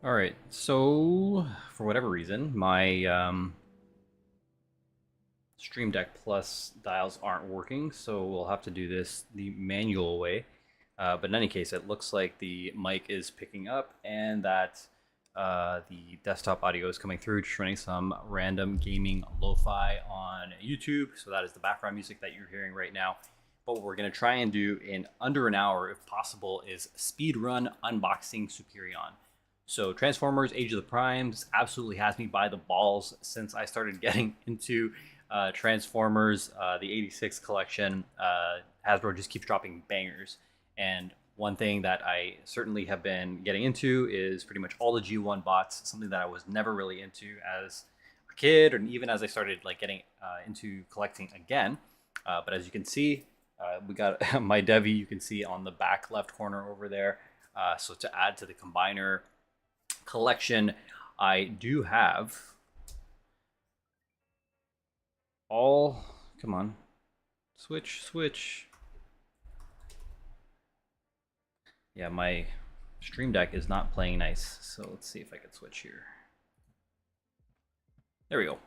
All right, so for whatever reason, my Stream Deck Plus dials aren't working, so we'll have to do this the manual way. But in any case, it looks like the mic is picking up and that the desktop audio is coming through, just running some random gaming lo-fi on YouTube. So that is the background music that you're hearing right now. But what we're going to try and do in under an hour, if possible, is speedrun unboxing Superion. So Transformers Age of the Primes absolutely has me by the balls since I started getting into Transformers, the 86 collection. Hasbro just keeps dropping bangers. And one thing that I certainly have been getting into is pretty much all the G1 bots, something that I was never really into as a kid, or even as I started like getting into collecting again. But as you can see, we got my Devi, you can see on the back left corner over there. So to add to the combiner collection, I do have all, come on, switch. Yeah, my Stream Deck is not playing nice, so let's see if I can switch here. There we go.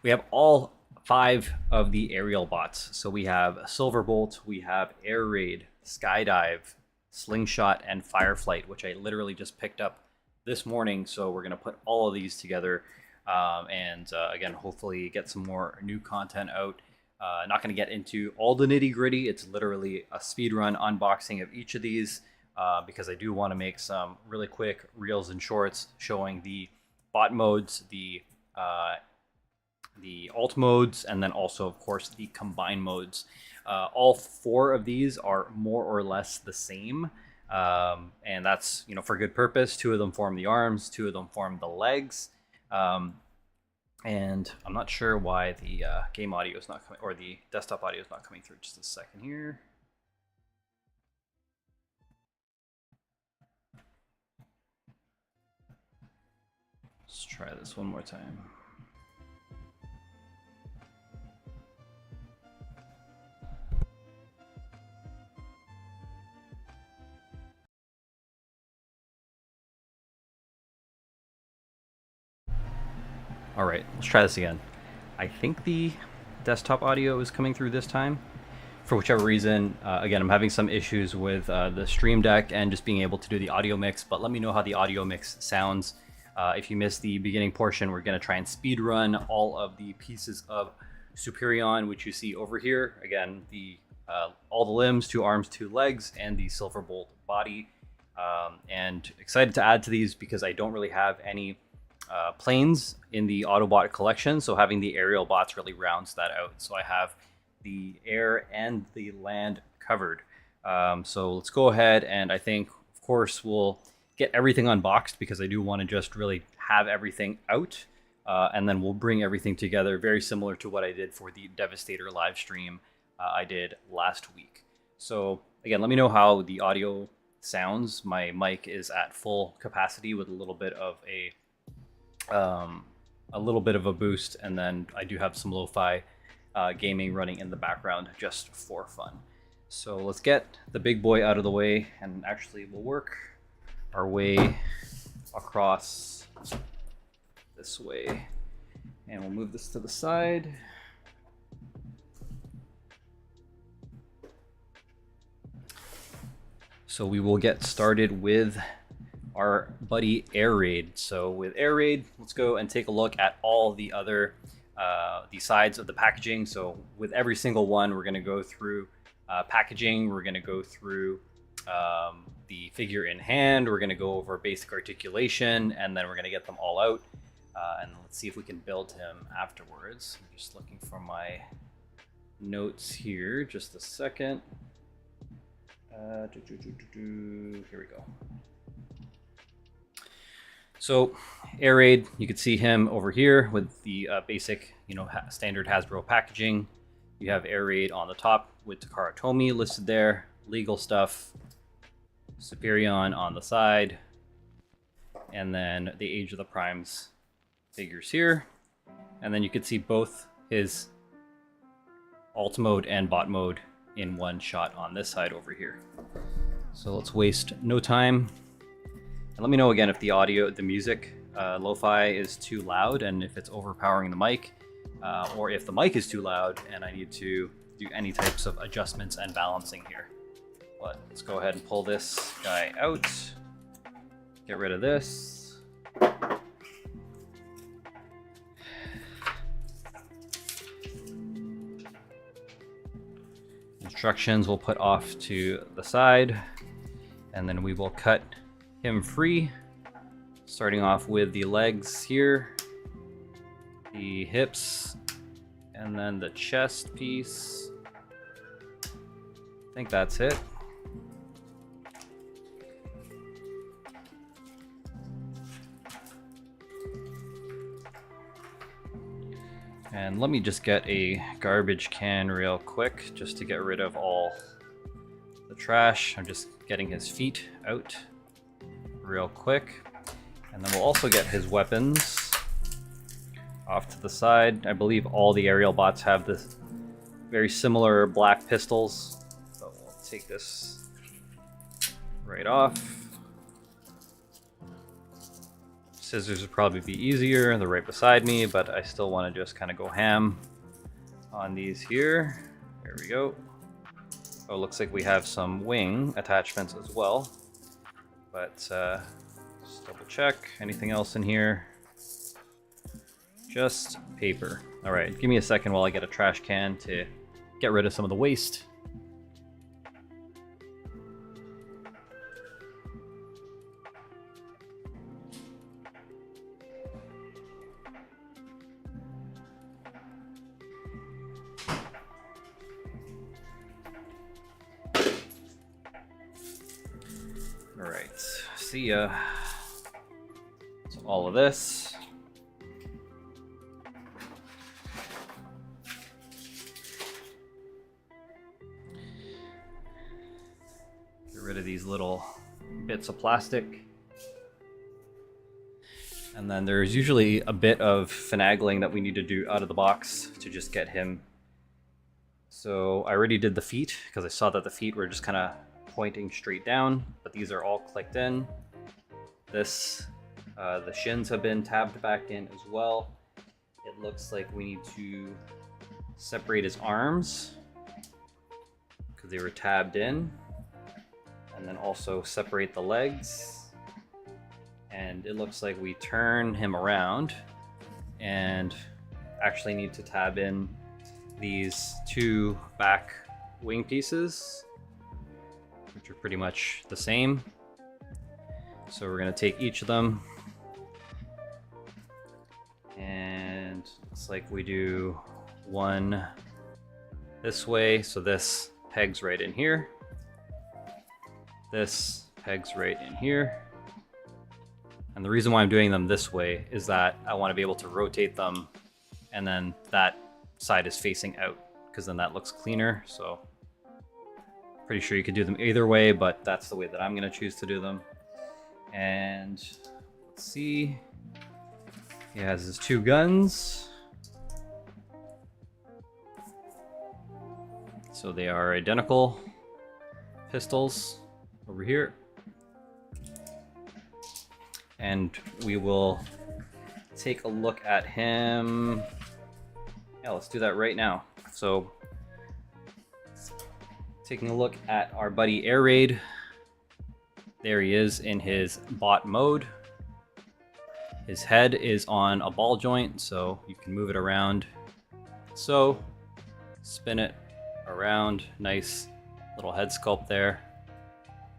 We have all 5 of the Aerialbots. So we have Silverbolt, we have Air Raid, Skydive, Slingshot, and Fireflight, which I literally just picked up this morning. So we're going to put all of these together and again, hopefully get some more new content out. Not going to get into all the nitty gritty. It's literally a speedrun unboxing of each of these because I do want to make some really quick reels and shorts showing the bot modes, the alt modes, and then also, of course, the combine modes. All 4 of these are more or less the same, and that's for good purpose. 2 of them form the arms, 2 of them form the legs, and I'm not sure why the game audio is not coming, or the desktop audio is not coming through. Just a second here. Let's try this one more time. All right, let's try this again. I think the desktop audio is coming through this time. For whichever reason, again, I'm having some issues with the Stream Deck and just being able to do the audio mix, but let me know how the audio mix sounds. If you missed the beginning portion, we're going to try and speed run all of the pieces of Superion, which you see over here. Again, all the limbs, 2 arms, 2 legs, and the Silverbolt body. And excited to add to these because I don't really have any planes in the Autobot collection, so having the aerial bots really rounds that out. So I have the air and the land covered. So let's go ahead, and I think, of course, we'll get everything unboxed because I do want to just really have everything out, and then we'll bring everything together very similar to what I did for the Devastator live stream I did last week. So again, let me know how the audio sounds. My mic is at full capacity with a little bit of a boost, and then I do have some lo-fi gaming running in the background just for fun. So let's get the big boy out of the way, and actually we'll work our way across this way, and we'll move this to the side. So we will get started with our buddy Air Raid. So with Air Raid, let's go and take a look at all the other the sides of the packaging. So with every single one, we're going to go through packaging, we're going to go through the figure in hand, we're going to go over basic articulation, and then we're going to get them all out. And let's see if we can build him afterwards. I'm just looking for my notes here, just a second. Here we go. So Air Raid, you can see him over here with the basic, standard Hasbro packaging. You have Air Raid on the top with Takara Tomy listed there, legal stuff, Superion on the side, and then the Age of the Primes figures here. And then you can see both his alt mode and bot mode in one shot on this side over here. So let's waste no time And let me know again if the audio, the music, lo-fi is too loud and if it's overpowering the mic, or if the mic is too loud and I need to do any types of adjustments and balancing here. But let's go ahead and pull this guy out. Get rid of this. Instructions we'll put off to the side, and then we will cut him free, starting off with the legs here, the hips, and then the chest piece. I think that's it. And let me just get a garbage can real quick, just to get rid of all the trash. I'm just getting his feet out real quick. And then we'll also get his weapons off to the side. I believe all the Aerialbots have this very similar black pistols. So we'll take this right off. Scissors would probably be easier, they're right beside me, but I still want to just kind of go ham on these here. There we go. Oh, looks like we have some wing attachments as well, but just double check. Anything else in here? Just paper. All right, give me a second while I get a trash can to get rid of some of the waste. Alright, see ya. So all of this. Get rid of these little bits of plastic. And then there's usually a bit of finagling that we need to do out of the box to just get him. So I already did the feet because I saw that the feet were just kind of pointing straight down, but these are all clicked in. This, the shins have been tabbed back in as well. It looks like we need to separate his arms because they were tabbed in, and then also separate the legs. And it looks like we turn him around and actually need to tab in these two back wing pieces, which are pretty much the same. So we're going to take each of them, and looks like we do one this way. So this pegs right in here. This pegs right in here. And the reason why I'm doing them this way is that I want to be able to rotate them, and then that side is facing out, because then that looks cleaner. So pretty sure you could do them either way, but that's the way that I'm going to choose to do them. And let's see. He has his two guns. So they are identical pistols over here. And we will take a look at him. Yeah, let's do that right now. So taking a look at our buddy Air Raid. There he is in his bot mode. His head is on a ball joint, so you can move it around. So spin it around. Nice little head sculpt there.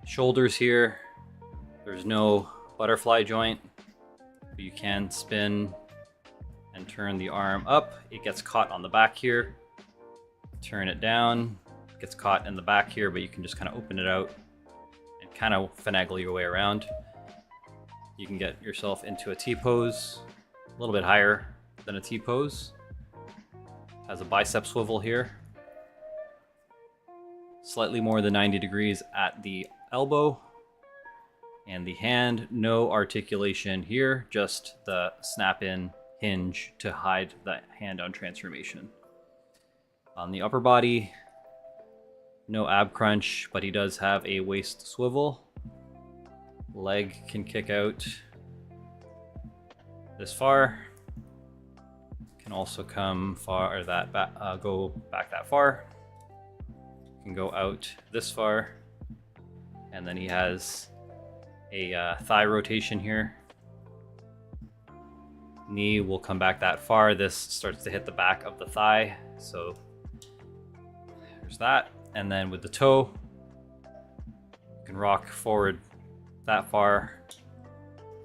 Shoulders here. There's no butterfly joint, but you can spin and turn the arm up. It gets caught on the back here. Turn it down. It gets caught in the back here, but you can just kind of open it out and kind of finagle your way around. You can get yourself into a T-pose, a little bit higher than a T-pose. Has a bicep swivel here. Slightly more than 90 degrees at the elbow. And the hand, no articulation here, just the snap-in hinge to hide the hand-on transformation. On the upper body, no ab crunch, but he does have a waist swivel. leg can kick out this far. Can also come far, or that go back that far. Can go out this far, and then he has a thigh rotation here. Knee will come back that far. This starts to hit the back of the thigh, so there's that. And then with the toe, you can rock forward that far.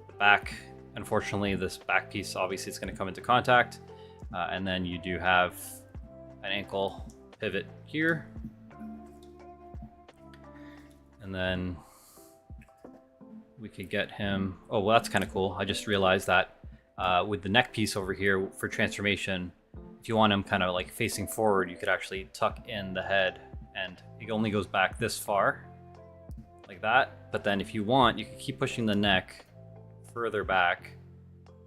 The back, unfortunately, this back piece obviously is going to come into contact. And then you do have an ankle pivot here. And then we could get him. Oh, well, that's kind of cool. I just realized that with the neck piece over here for transformation, if you want him kind of like facing forward, you could actually tuck in the head, and it only goes back this far, like that. But then if you want, you can keep pushing the neck further back.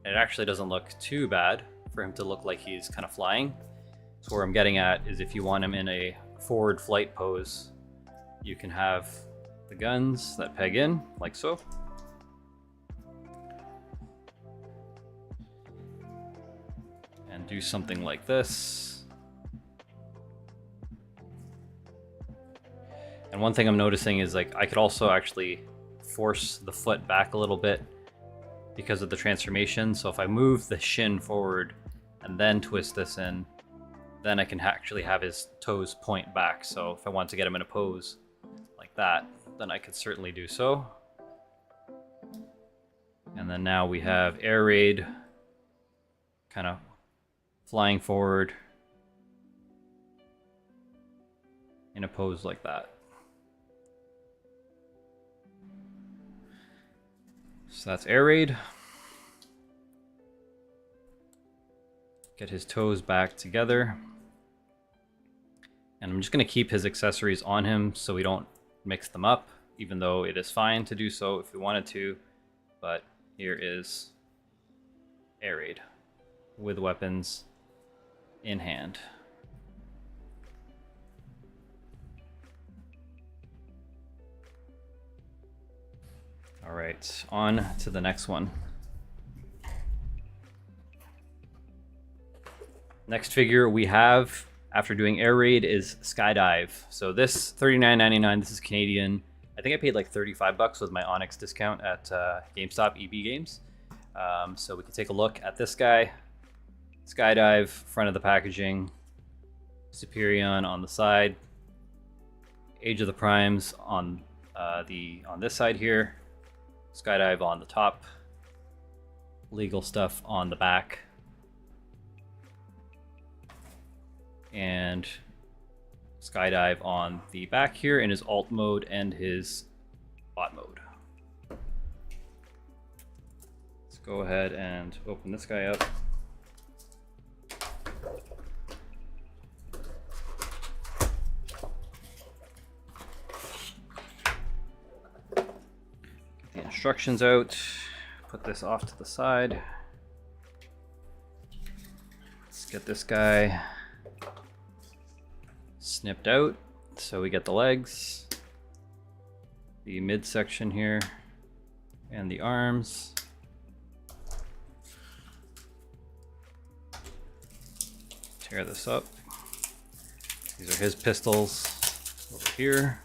And it actually doesn't look too bad for him to look like he's kind of flying. So where I'm getting at is if you want him in a forward flight pose, you can have the guns that peg in like so. And do something like this. And one thing I'm noticing is like I could also actually force the foot back a little bit because of the transformation. So if I move the shin forward and then twist this in, then I can actually have his toes point back. So if I want to get him in a pose like that, then I could certainly do so. And then now we have air raid kind of flying forward in a pose like that. So that's air raid. Get his toes back together. And I'm just going to keep his accessories on him so we don't mix them up, even though it is fine to do so if we wanted to. But here is air raid with weapons in hand. All right, on to the next one. Next figure we have after doing air raid is skydive. So this $39.99, this is Canadian. I think I paid like $35 with my Onyx discount at GameStop EB Games. So we can take a look at this guy. Skydive, front of the packaging, Superion on the side, Age of the Primes on this side here, Skydive on the top, legal stuff on the back, and Skydive on the back here in his alt mode and his bot mode. Let's go ahead and open this guy up. Get the instructions out. Put this off to the side. Let's get this guy snipped out. So we get the legs, the midsection here, and the arms. Tear this up. These are his pistols over here.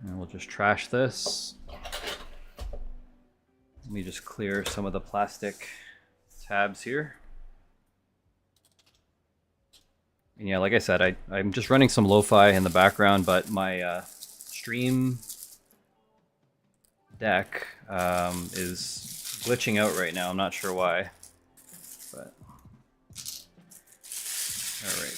And we'll just trash this. Let me just clear some of the plastic tabs here. And yeah, like I said, I'm just running some lo-fi in the background, but my stream deck is glitching out right now. I'm not sure why, but all right.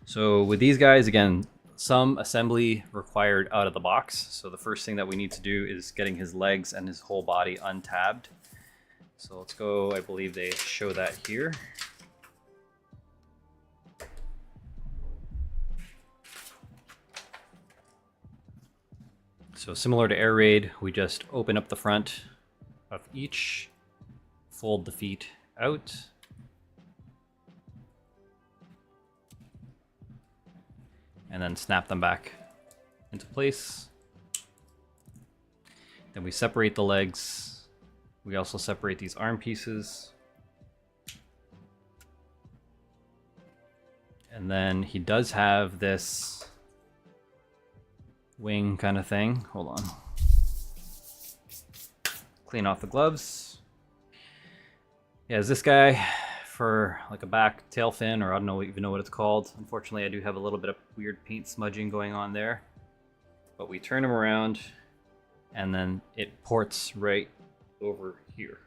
So with these guys, again, some assembly required out of the box. So the first thing that we need to do is getting his legs and his whole body untabbed. So let's go, I believe they show that here. So similar to air raid, we just open up the front of each, fold the feet out, and then snap them back into place. Then we separate the legs. We also separate these arm pieces. And then he does have this wing kind of thing. Hold on. Clean off the gloves. Yeah, is this guy for like a back tail fin, or I don't even know what it's called. Unfortunately, I do have a little bit of weird paint smudging going on there. But we turn him around, and then it ports right over here.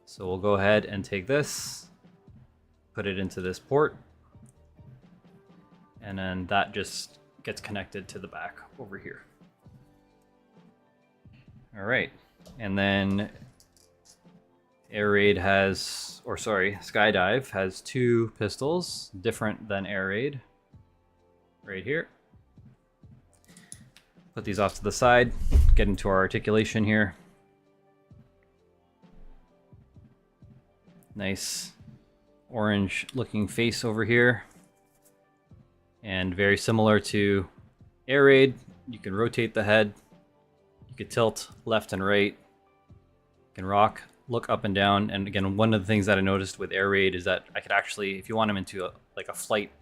So we'll go ahead and take this, put it into this port, and then that just gets connected to the back over here. All right, and then Air Raid has, or sorry, Skydive has 2 pistols, different than Air Raid, right here. Put these off to the side, get into our articulation here. Nice orange looking face over here. And very similar to Air Raid, you can rotate the head, you can tilt left and right, you can rock, look up and down. And again, one of the things that I noticed with Air Raid is that I could actually, if you want him into a flight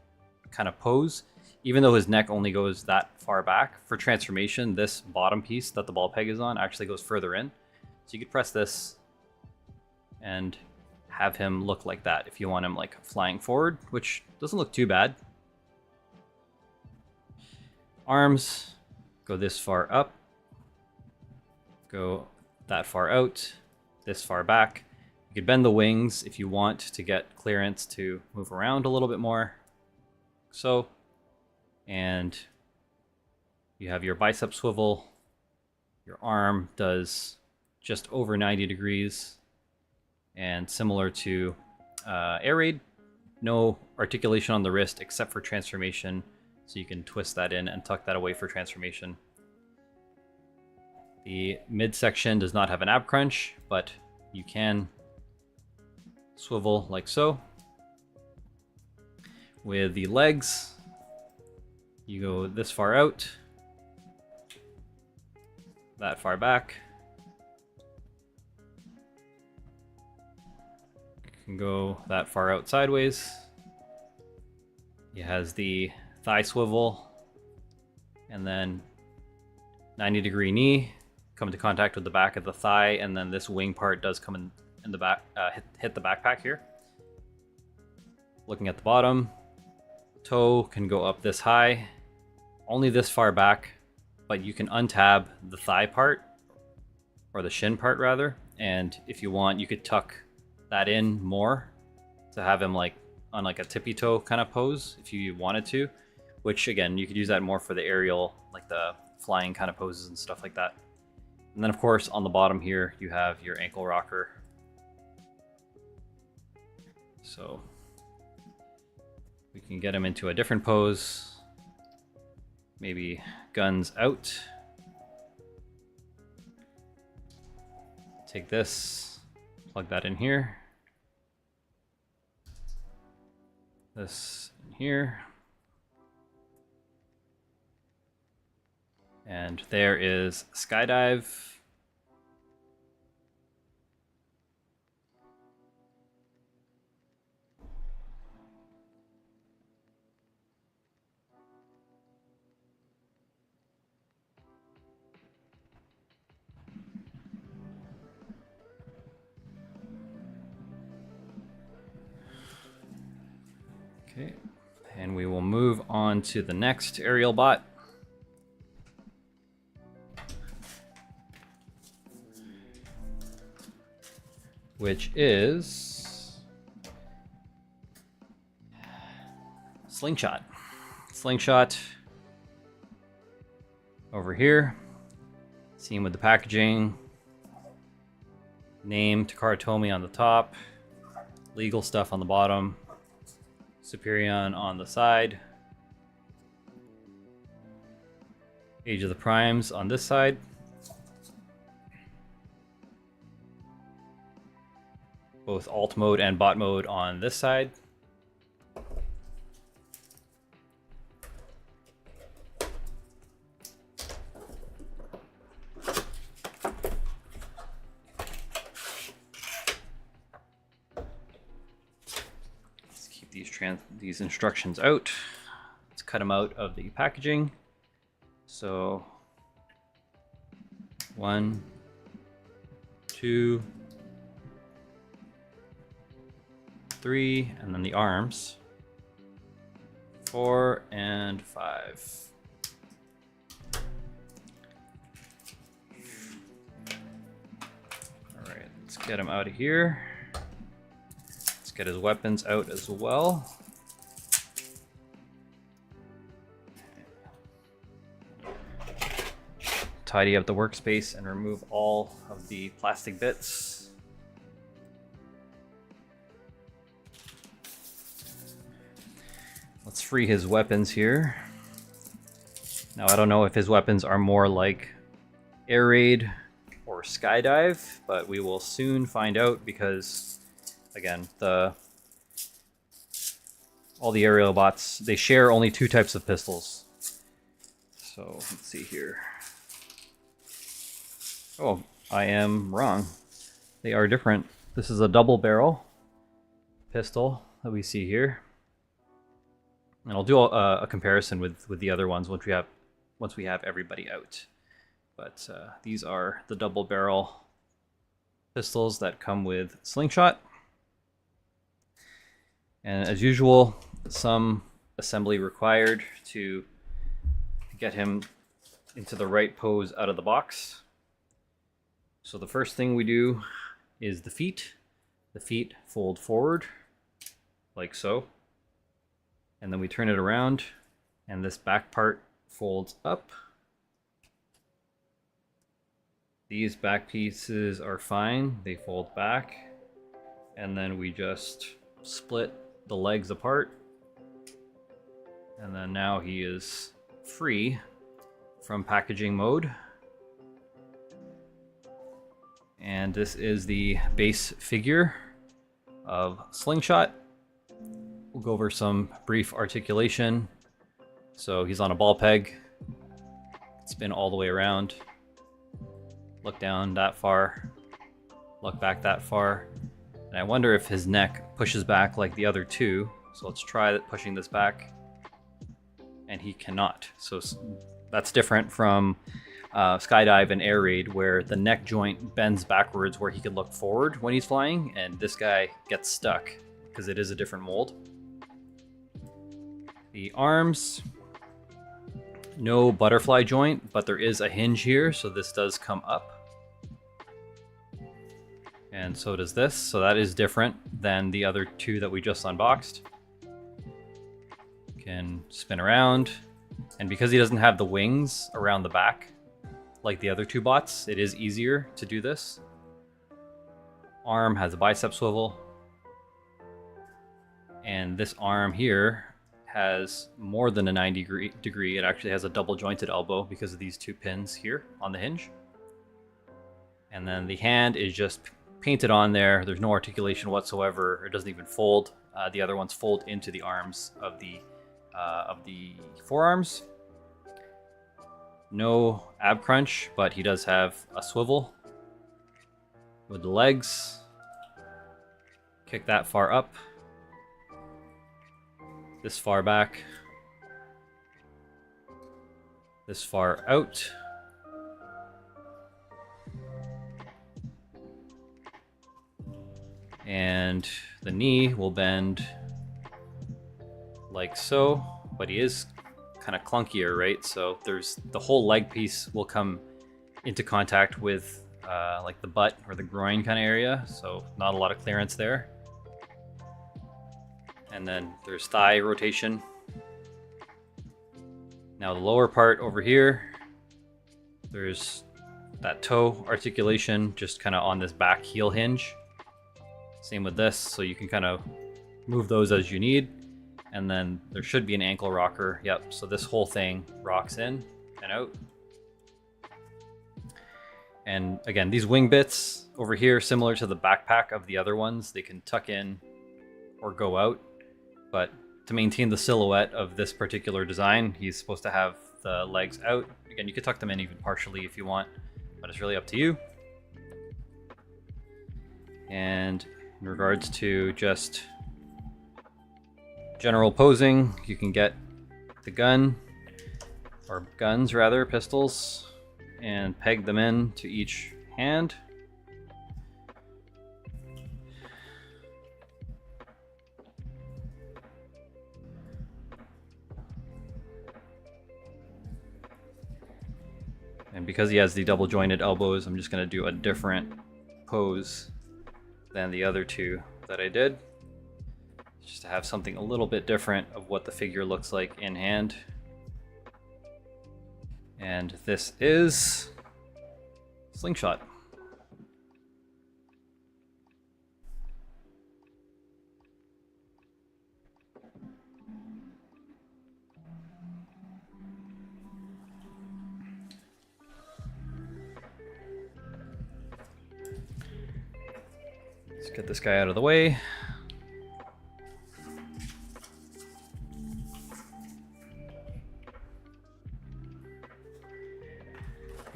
kind of pose, even though his neck only goes that far back, for transformation, this bottom piece that the ball peg is on actually goes further in. So you could press this and have him look like that if you want him like flying forward, which doesn't look too bad. Arms go this far up, go that far out, this far back. You could bend the wings if you want to get clearance to move around a little bit more. So, and you have your bicep swivel. Your arm does just over 90 degrees, and similar to Air Raid, no articulation on the wrist except for transformation. So you can twist that in and tuck that away for transformation. The midsection does not have an ab crunch, but you can swivel like so. With the legs, you go this far out, that far back. You can go that far out sideways. He has the thigh swivel, and then 90-degree knee, come into contact with the back of the thigh, and then this wing part does come in the back, hit the backpack here. Looking at the bottom, toe can go up this high, only this far back, but you can untab the thigh part, or the shin part rather, and if you want, you could tuck that in more to have him like on like a tippy toe kind of pose if you wanted to. Which again, you could use that more for the aerial, like the flying kind of poses and stuff like that. And then of course, on the bottom here, you have your ankle rocker. So we can get him into a different pose. Maybe guns out. Take this, plug that in here. This in here. And there is Skydive. Okay, and we will move on to the next aerial bot. Which is Slingshot. Slingshot over here. Seen with the packaging. Name Takara Tomy on the top. Legal stuff on the bottom. Superion on the side. Age of the Primes on this side. Both alt mode and bot mode on this side. these instructions out. Let's cut them out of the packaging. So 1, 2, 3, and then the arms. 4 and 5. All right, let's get him out of here. Let's get his weapons out as well. Tidy up the workspace and remove all of the plastic bits. Let's free his weapons here. Now I don't know if his weapons are more like air raid or skydive, but we will soon find out because, again, all the aerial bots, they share only 2 types of pistols. So let's see here. Oh, I am wrong. They are different. This is a double barrel pistol that we see here. And I'll do a comparison with the other ones once we have everybody out. But these are the double barrel pistols that come with slingshot. And as usual, some assembly required to get him into the right pose out of the box. So the first thing we do is the feet. The feet fold forward, like so. And then we turn it around, and this back part folds up. These back pieces are fine, they fold back. And then we just split the legs apart. And then now he is free from packaging mode. And this is the base figure of Slingshot. We'll go over some brief articulation. So he's on a ball peg. Spin all the way around. Look down that far. Look back that far. And I wonder if his neck pushes back like the other two. So let's try pushing this back. And he cannot. So that's different from skydive and air raid, where the neck joint bends backwards where he can look forward when he's flying, and this guy gets stuck because it is a different mold. The arms, no butterfly joint, but there is a hinge here, so this does come up. And so does this, so that is different than the other two that we just unboxed. Can spin around, and because he doesn't have the wings around the back like the other two bots, it is easier to do this. Arm has a bicep swivel, and this arm here has more than a 90 degree. It actually has a double jointed elbow because of these two pins here on the hinge. And then the hand is just painted on there. There's no articulation whatsoever. It doesn't even fold. The other ones fold into the arms of the forearms. No ab crunch, but he does have a swivel with the legs. Kick that far up. This far back. This far out. And the knee will bend like so, but he is kind of clunkier, right? So there's the whole leg piece will come into contact with like the butt or the groin kind of area, so not a lot of clearance there. And then there's thigh rotation. Now the lower part over here, there's that toe articulation just kind of on this back heel hinge. Same with this, so you can kind of move those as you need. And then there should be an ankle rocker. Yep, so this whole thing rocks in and out. And again, these wing bits over here, similar to the backpack of the other ones, they can tuck in or go out. But to maintain the silhouette of this particular design, he's supposed to have the legs out. Again, you could tuck them in even partially if you want, but it's really up to you. And in regards to just general posing, you can get the gun, or guns rather, pistols, and peg them in to each hand. And because he has the double jointed elbows, I'm just going to do a different pose than the other two that I did, just to have something a little bit different of what the figure looks like in hand. And this is Slingshot. Let's get this guy out of the way.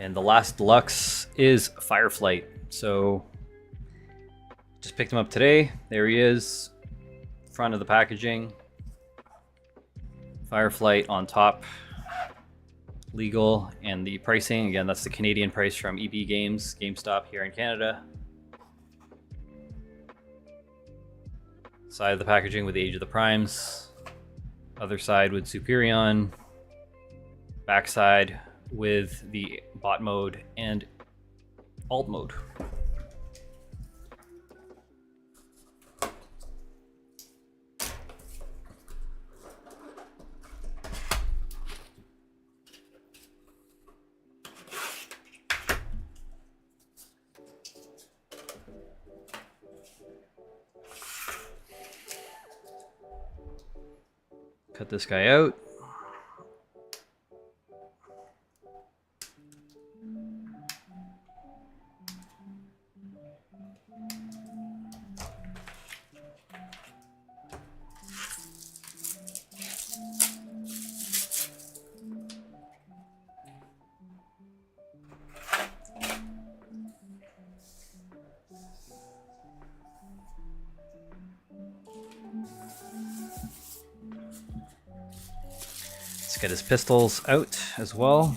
And the last deluxe is Fireflight. So just picked him up today. There he is, front of the packaging. Fireflight on top. Legal, and the pricing, again, that's the Canadian price from EB Games, GameStop here in Canada. Side of the packaging with the Age of the Primes. Other side with Superion. Backside with the bot mode and alt mode. Cut this guy out. Let's get his pistols out as well.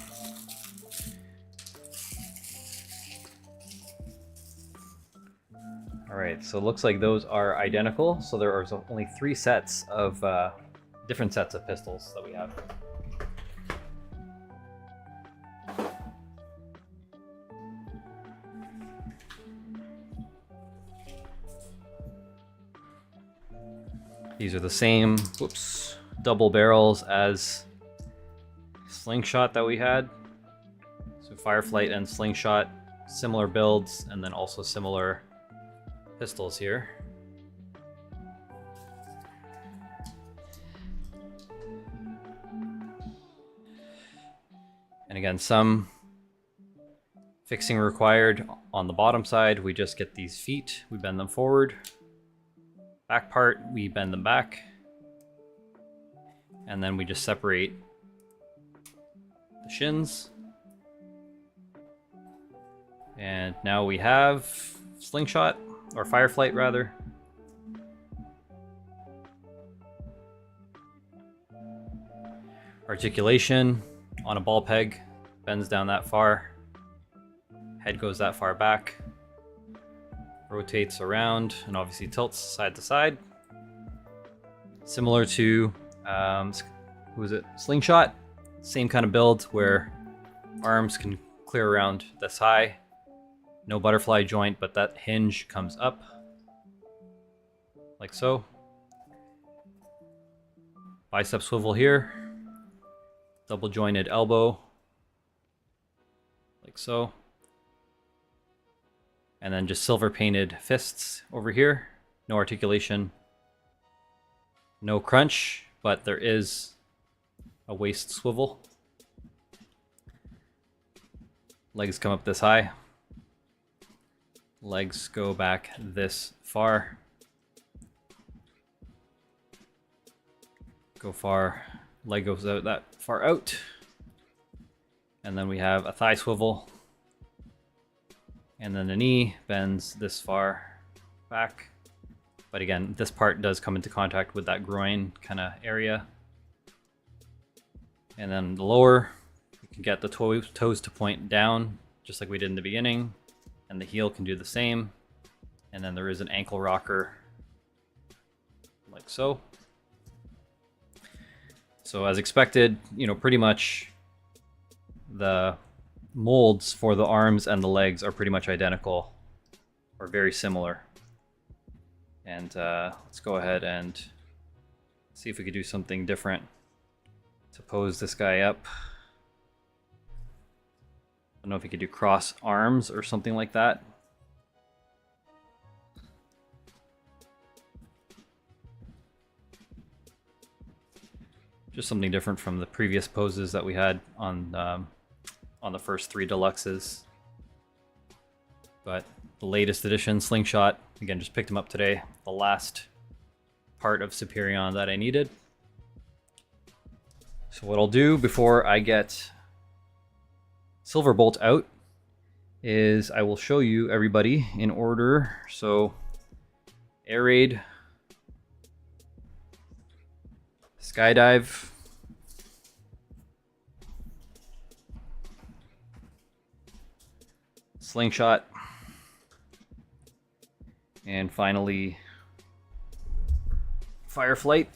Alright, so it looks like those are identical. So there are only 3 sets of different sets of pistols that we have. These are the same, whoops, double barrels as Slingshot that we had. So Fireflight and Slingshot, similar builds, and then also similar pistols here. And again, some fixing required on the bottom side. We just get these feet, we bend them forward. Back part, we bend them back. And then we just separate the shins. And now we have Slingshot, or Fireflight rather. Articulation on a ball peg, bends down that far. Head goes that far back. Rotates around and obviously tilts side to side. Similar to, who is it? Slingshot. Same kind of build where arms can clear around this high. No butterfly joint, but that hinge comes up like so. Bicep swivel here. Double jointed elbow like so. And then just silver painted fists over here. No articulation. No crunch, but there is a waist swivel. Legs come up this high. Legs go back this far. Go far. Leg goes out that far out. And then we have a thigh swivel. And then the knee bends this far back. But again, this part does come into contact with that groin kind of area. And then the lower, you can get the toes to point down, just like we did in the beginning. And the heel can do the same. And then there is an ankle rocker, like so. So as expected, you know, pretty much the molds for the arms and the legs are pretty much identical, or very similar. And let's go ahead and see if we could do something different to pose this guy up. I don't know if you could do cross arms or something like that. Just something different from the previous poses that we had on the first 3 deluxes. But the latest edition, Slingshot, again, just picked him up today. The last part of Superion that I needed. So what I'll do before I get Silverbolt out is I will show you everybody in order. So air raid, skydive, slingshot, and finally fireflight.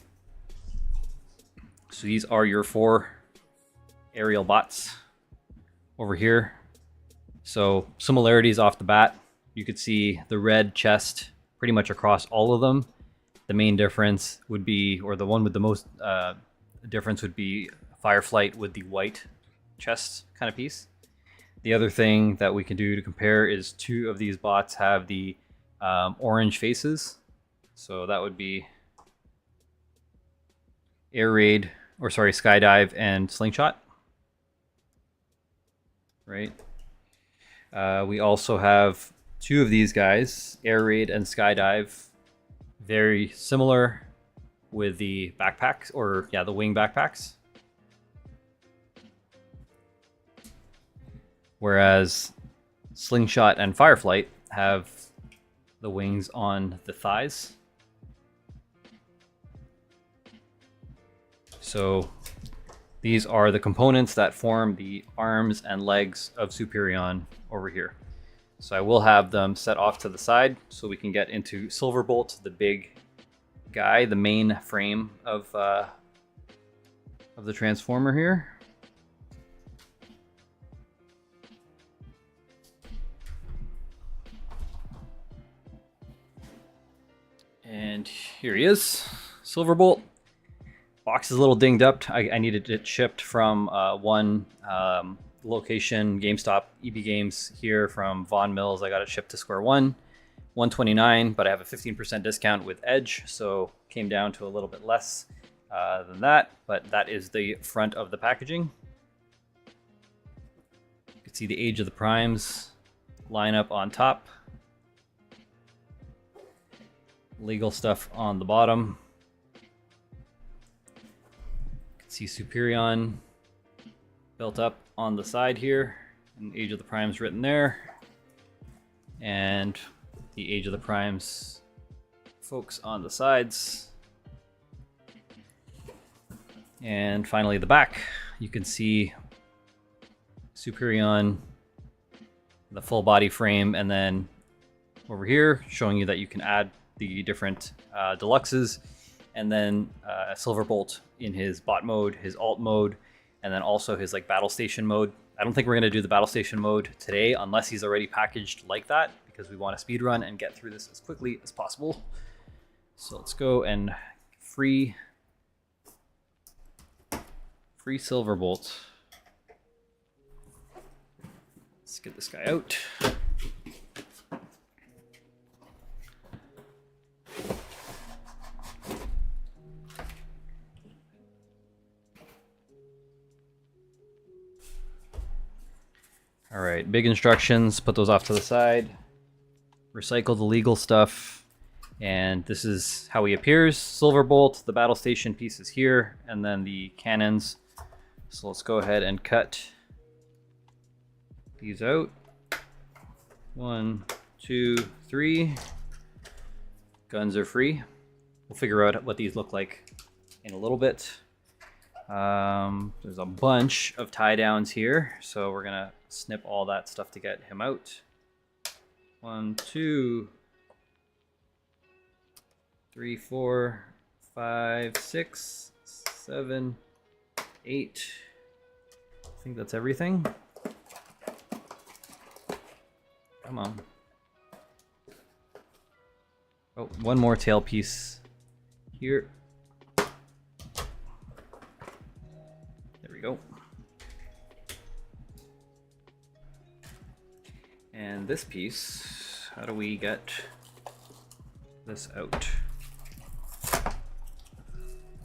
So these are your 4 aerial bots over here. So similarities off the bat, you could see the red chest pretty much across all of them. The main difference would be, or the one with the most difference would be fireflight with the white chest kind of piece. The other thing that we can do to compare is 2 of these bots have the orange faces. So that would be air raid, or sorry, skydive and slingshot. Right. We also have 2 of these guys, air raid and skydive, very similar with the backpacks, or yeah, the wing backpacks. Whereas slingshot and fireflight have the wings on the thighs. So these are the components that form the arms and legs of Superion over here. So I will have them set off to the side so we can get into Silverbolt, the big guy, the main frame of the Transformer here. And here he is, Silverbolt. Box is a little dinged up. I needed it shipped from one location, GameStop, EB Games here from Vaughan Mills. I got it shipped to Square One, $129, but I have a 15% discount with Edge, so came down to a little bit less than that. But that is the front of the packaging. You can see the Age of the Primes line up on top. Legal stuff on the bottom. See Superion built up on the side here, and Age of the Primes written there, and the Age of the Primes folks on the sides. And finally the back, you can see Superion, the full body frame, and then over here showing you that you can add the different deluxes, and then Silverbolt in his bot mode, his alt mode, and then also his like battle station mode. I don't think we're gonna do the battle station mode today unless he's already packaged like that, because we want to speed run and get through this as quickly as possible. So let's go and free Silverbolt. Let's get this guy out. All right, big instructions, put those off to the side. Recycle the legal stuff. And this is how he appears. Silverbolt, the battle station piece is here, and then the cannons. So let's go ahead and cut these out. 1, 2, 3. Guns are free. We'll figure out what these look like in a little bit. There's a bunch of tie downs here, so we're gonna snip all that stuff to get him out. 1, 2, 3, 4, 5, 6, 7, 8. I think that's everything. Come on. Oh, one more tail piece here. There we go. And this piece, how do we get this out?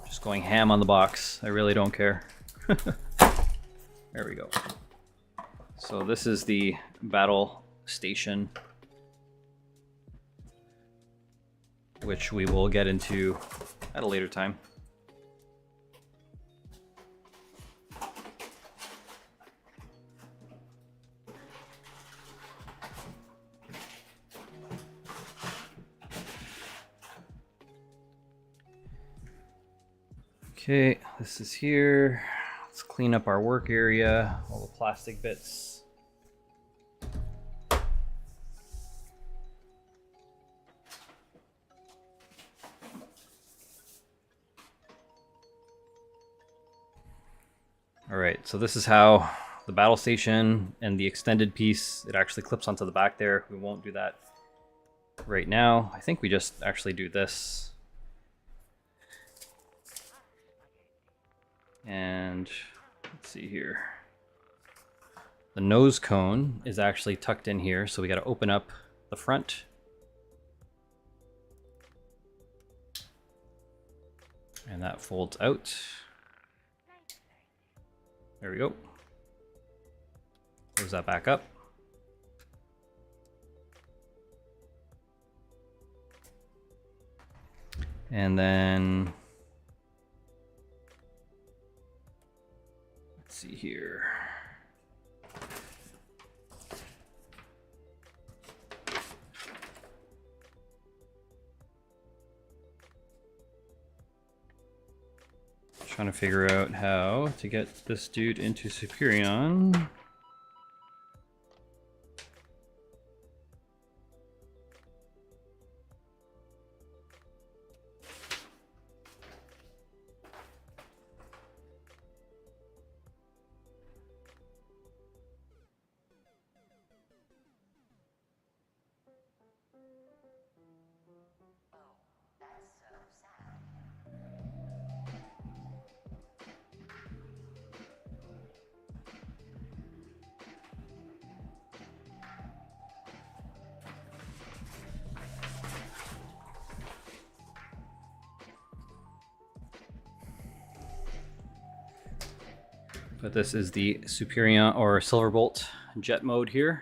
Just going ham on the box. I really don't care. There we go. So this is the battle station, which we will get into at a later time. Okay, this is here. Let's clean up our work area, all the plastic bits. All right, so this is how the battle station and the extended piece, it actually clips onto the back there. We won't do that right now. I think we just actually do this. And let's see here. The nose cone is actually tucked in here, so we got to open up the front. And that folds out. There we go. Close that back up. And then let's see here. Trying to figure out how to get this dude into Superion. But this is the Superion or Silverbolt jet mode here.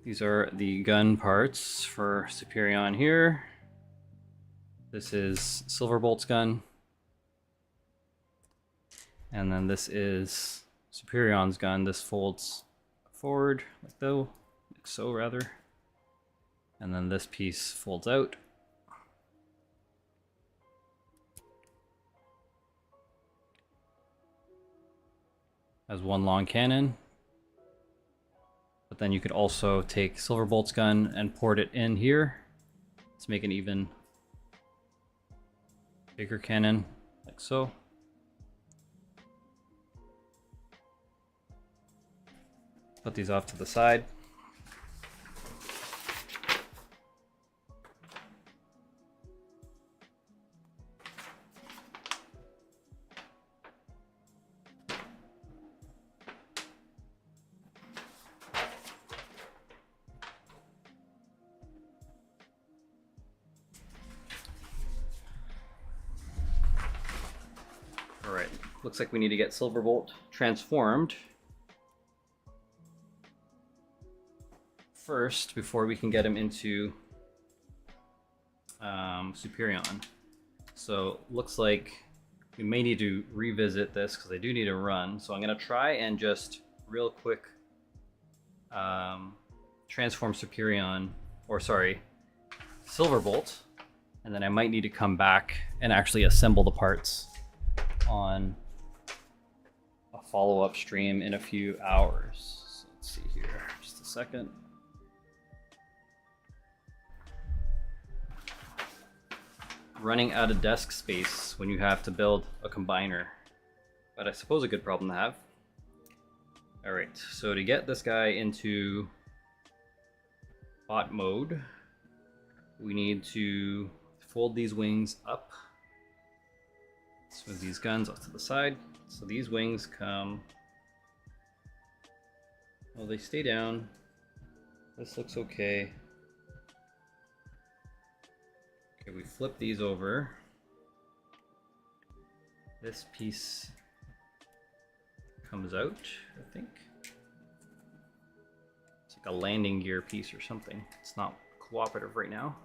These are the gun parts for Superion here. This is Silverbolt's gun. And then this is Superion's gun. This folds forward like so rather. And then this piece folds out. Has one long cannon. But then you could also take Silverbolt's gun and port it in here to make an even bigger cannon, like so. Put these off to the side. Alright, looks like we need to get Silverbolt transformed first before we can get him into Superion. So looks like we may need to revisit this because I do need to run. So I'm going to try and just real quick transform Superion, or sorry, Silverbolt, and then I might need to come back and actually assemble the parts on a follow-up stream in a few hours. So let's see here, just a second. Running out of desk space when you have to build a combiner, but I suppose a good problem to have. All right, so to get this guy into bot mode, we need to fold these wings up. Move these guns off to the side. So these wings come, well, they stay down. This looks okay. Okay, we flip these over. This piece comes out, I think. It's like a landing gear piece or something. It's not cooperative right now.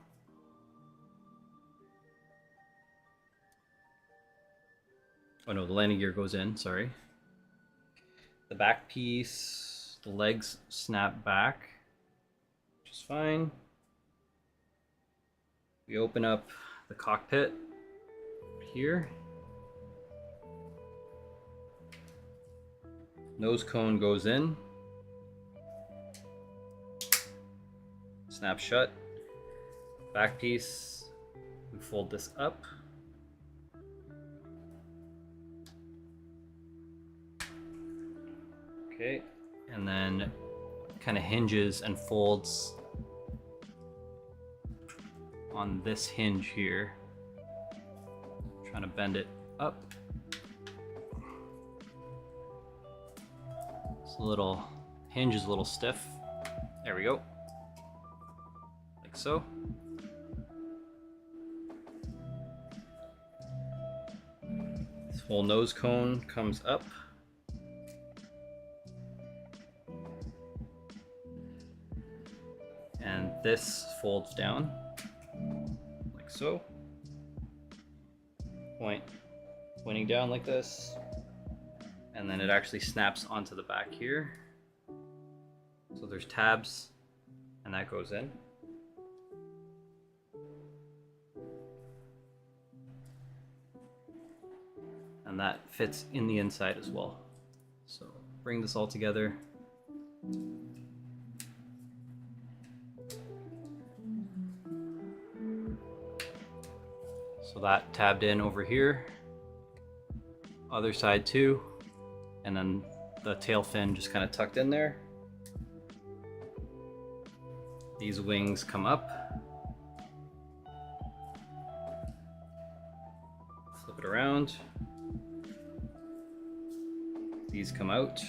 Oh no, the landing gear goes in, sorry. The back piece, the legs snap back, which is fine. We open up the cockpit here. Nose cone goes in. Snap shut. Back piece, we fold this up. Okay, and then kind of hinges and folds on this hinge here. Trying to bend it up. This little hinge is a little stiff. There we go. Like so. This whole nose cone comes up. And this folds down, like so. Pointing down like this. And then it actually snaps onto the back here. So there's tabs, and that goes in. And that fits in the inside as well. So bring this all together. So that tabbed in over here, other side too, and then the tail fin just kind of tucked in there. These wings come up, flip it around, these come out.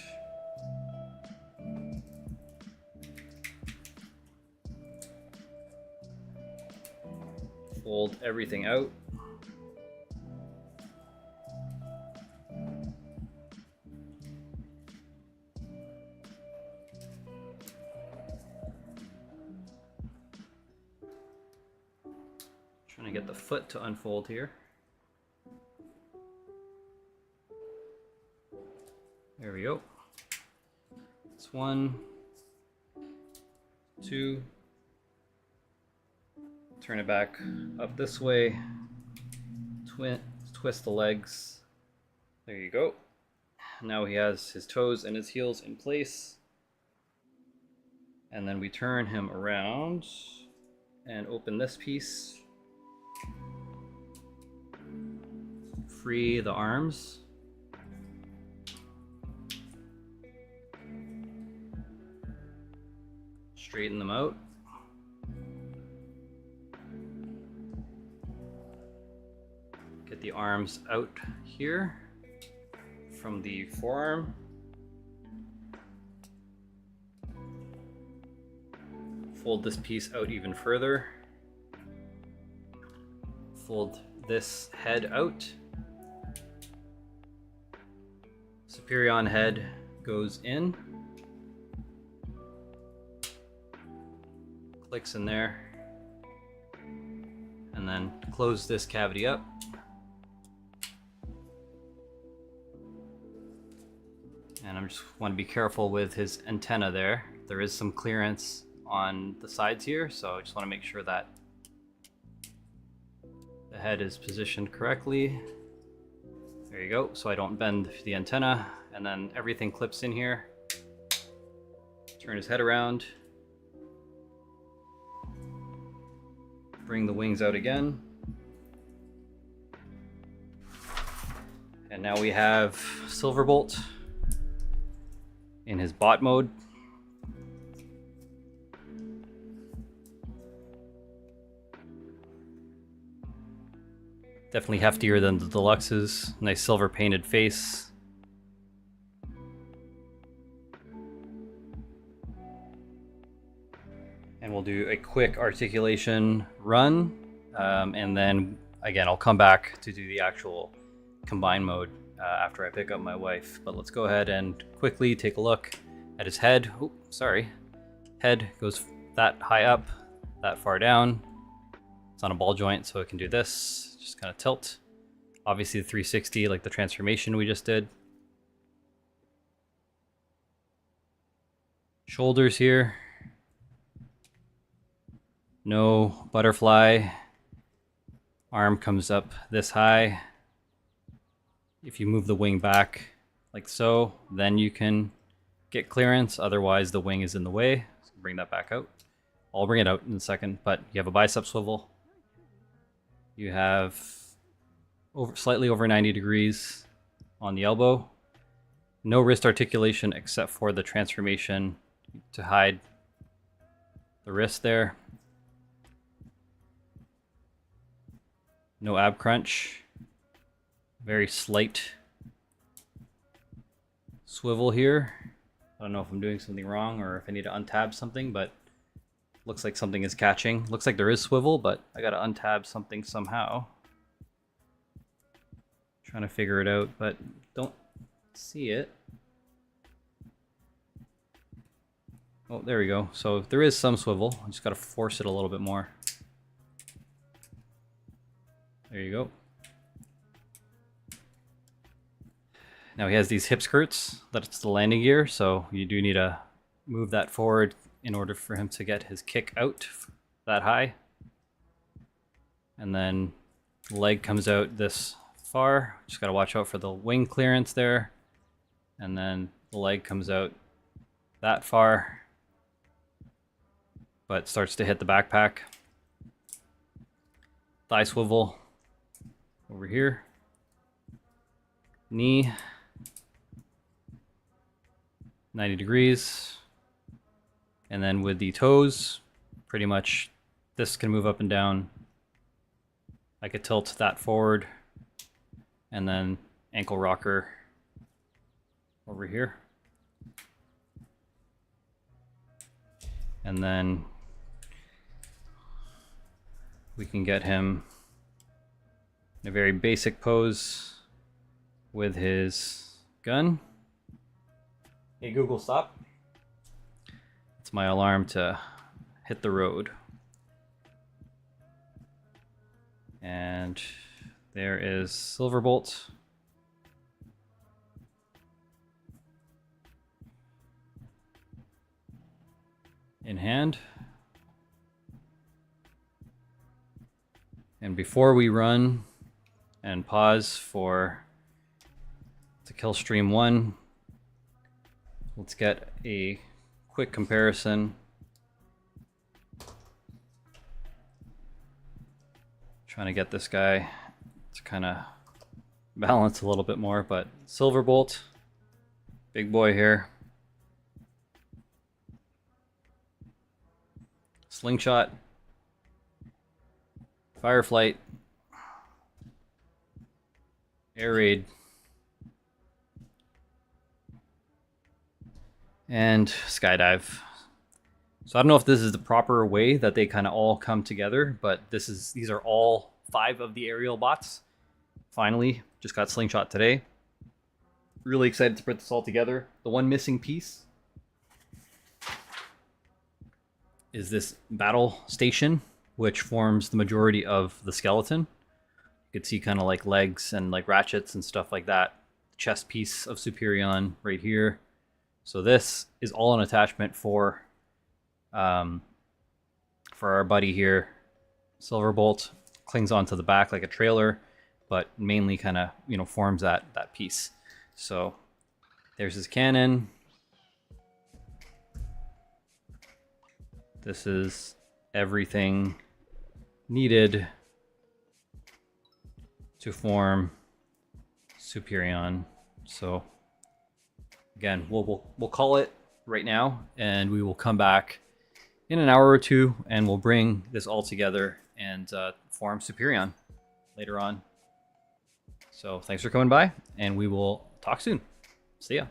Fold everything out. Trying to get the foot to unfold here. There we go. That's 1, 2. Turn it back up this way. Twist the legs. There you go. Now he has his toes and his heels in place. And then we turn him around and open this piece. Free the arms. Straighten them out. Get the arms out here from the forearm. Fold this piece out even further. Fold this head out. Superion head goes in. Clicks in there. And then close this cavity up. And I just want to be careful with his antenna there. There is some clearance on the sides here, so I just want to make sure that the head is positioned correctly. There you go, so I don't bend the antenna, and then everything clips in here. Turn his head around. Bring the wings out again. And now we have Silverbolt in his bot mode. Definitely heftier than the Deluxe's. Nice silver painted face. And we'll do a quick articulation run. And then again, I'll come back to do the actual combine mode after I pick up my wife. But let's go ahead and quickly take a look at his head. Oh, sorry. Head goes that high up, that far down. It's on a ball joint, so it can do this. Just kind of tilt. Obviously the 360, like the transformation we just did. Shoulders here. No butterfly. Arm comes up this high. If you move the wing back like so, then you can get clearance. Otherwise the wing is in the way. So bring that back out. I'll bring it out in a second, but you have a bicep swivel. You have slightly over 90 degrees on the elbow. No wrist articulation except for the transformation to hide the wrist there. No ab crunch. Very slight swivel here. I don't know if I'm doing something wrong or if I need to untab something, but looks like something is catching. Looks like there is swivel, but I gotta untab something somehow. Trying to figure it out, but don't see it. Oh, there we go. So there is some swivel. I just gotta force it a little bit more. There you go. Now he has these hip skirts. That's the landing gear, so you do need to move that forward in order for him to get his kick out that high. And then the leg comes out this far. Just got to watch out for the wing clearance there. And then the leg comes out that far, but starts to hit the backpack. Thigh swivel over here. Knee. 90 degrees. And then with the toes, pretty much this can move up and down. I could tilt that forward. And then ankle rocker over here. And then we can get him in a very basic pose with his gun. Hey Google, stop. It's my alarm to hit the road. And there is Silverbolt. In hand. And before we run and pause to kill stream 1, let's get a quick comparison. Trying to get this guy to kind of balance a little bit more, but Silverbolt, big boy here. Slingshot, Fireflight, Air Raid, and Skydive. So I don't know if this is the proper way that they kind of all come together, but these are all 5 of the aerial bots. Finally, just got Slingshot today. Really excited to put this all together. The one missing piece is this battle station, which forms the majority of the skeleton. You could see kind of like legs and like ratchets and stuff like that. Chest piece of Superion right here. So this is all an attachment for our buddy here. Silverbolt clings onto the back like a trailer, but mainly kind of, you know, forms that piece. So there's his cannon. This is everything needed to form Superion. So again, we'll call it right now, and we will come back in an hour or two, and we'll bring this all together and form Superion later on. So thanks for coming by, and we will talk soon. See ya.